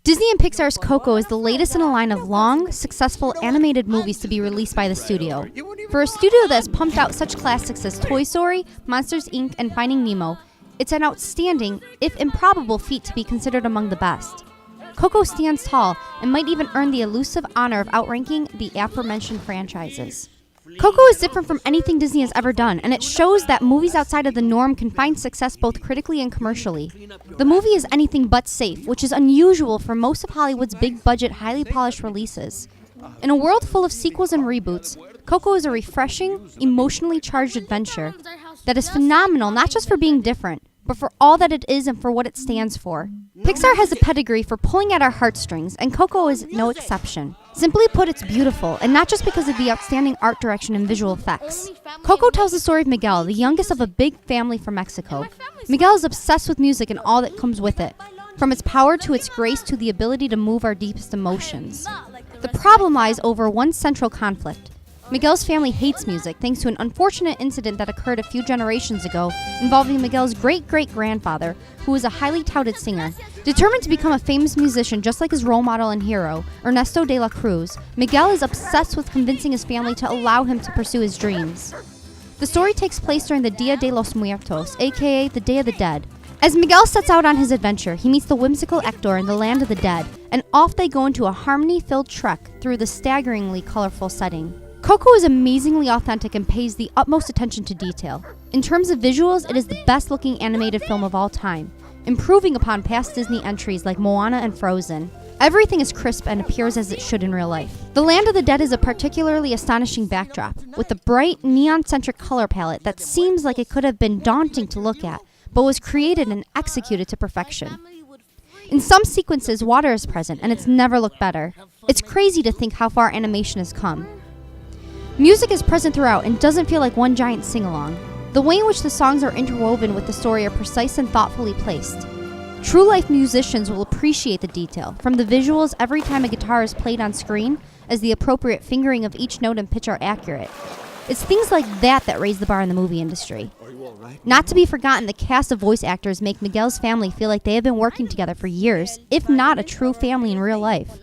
Disney and Pixar's Coco is the latest in a line of long, successful animated movies to be released by the studio. For a studio that has pumped out such classics as Toy Story, Monsters, Inc., and Finding Nemo, it's an outstanding, if improbable, feat to be considered among the best. Coco stands tall and might even earn the elusive honor of outranking the aforementioned franchises. Coco is different from anything Disney has ever done, and it shows that movies outside of the norm can find success both critically and commercially. The movie is anything but safe, which is unusual for most of Hollywood's big-budget, highly polished releases. In a world full of sequels and reboots, Coco is a refreshing, emotionally charged adventure that is phenomenal not just for being different, but for all that it is and for what it stands for. Pixar has a pedigree for pulling at our heartstrings, and Coco is no exception. Simply put, it's beautiful, and not just because of the outstanding art direction and visual effects. Coco tells the story of Miguel, the youngest of a big family from Mexico. Miguel is obsessed with music and all that comes with it, from its power to its grace to the ability to move our deepest emotions. The problem lies over one central conflict. Miguel's family hates music thanks to an unfortunate incident that occurred a few generations ago involving Miguel's great-great-grandfather, who was a highly touted singer. Determined to become a famous musician just like his role model and hero, Ernesto de la Cruz, Miguel is obsessed with convincing his family to allow him to pursue his dreams. The story takes place during the Dia de los Muertos, aka the Day of the Dead. As Miguel sets out on his adventure, he meets the whimsical Hector in the land of the dead, and off they go into a harmony-filled trek through the staggeringly colorful setting. Coco is amazingly authentic and pays the utmost attention to detail. In terms of visuals, it is the best-looking animated film of all time, improving upon past Disney entries like Moana and Frozen. Everything is crisp and appears as it should in real life. The Land of the Dead is a particularly astonishing backdrop, with a bright, neon-centric color palette that seems like it could have been daunting to look at, but was created and executed to perfection. In some sequences, water is present, and it's never looked better. It's crazy to think how far animation has come. Music is present throughout and doesn't feel like one giant sing-along. The way in which the songs are interwoven with the story are precise and thoughtfully placed. True-life musicians will appreciate the detail, from the visuals every time a guitar is played on screen, as the appropriate fingering of each note and pitch are accurate. It's things like that that raise the bar in the movie industry. Not to be forgotten, the cast of voice actors make Miguel's family feel like they have been working together for years, if not a true family in real life.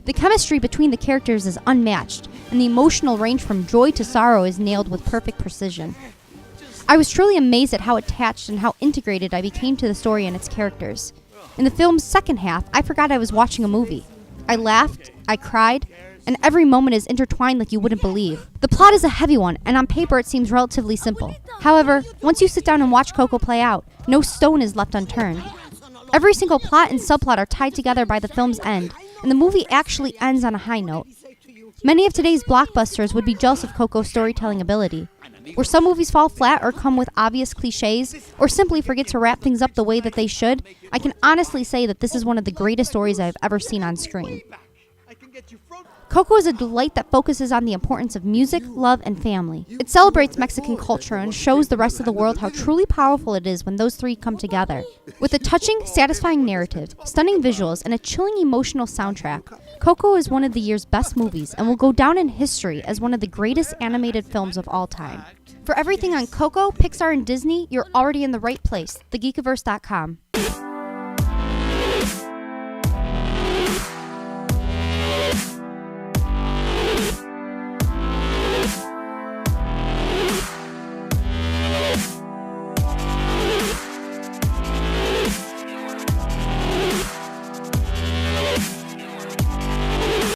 The chemistry between the characters is unmatched, and the emotional range from joy to sorrow is nailed with perfect precision. I was truly amazed at how attached and how integrated I became to the story and its characters. In the film's second half, I forgot I was watching a movie. I laughed, I cried, and every moment is intertwined like you wouldn't believe. The plot is a heavy one, and on paper it seems relatively simple. However, once you sit down and watch Coco play out, no stone is left unturned. Every single plot and subplot are tied together by the film's end, and the movie actually ends on a high note. Many of today's blockbusters would be jealous of Coco's storytelling ability. Where some movies fall flat or come with obvious cliches, or simply forget to wrap things up the way that they should, I can honestly say that this is one of the greatest stories I've ever seen on screen. Coco is a delight that focuses on the importance of music, love, and family. It celebrates Mexican culture and shows the rest of the world how truly powerful it is when those three come together. With a touching, satisfying narrative, stunning visuals, and a chilling emotional soundtrack, Coco is one of the year's best movies and will go down in history as one of the greatest animated films of all time. For everything on Coco, Pixar, and Disney, you're already in the right place, thegeekiverse.com.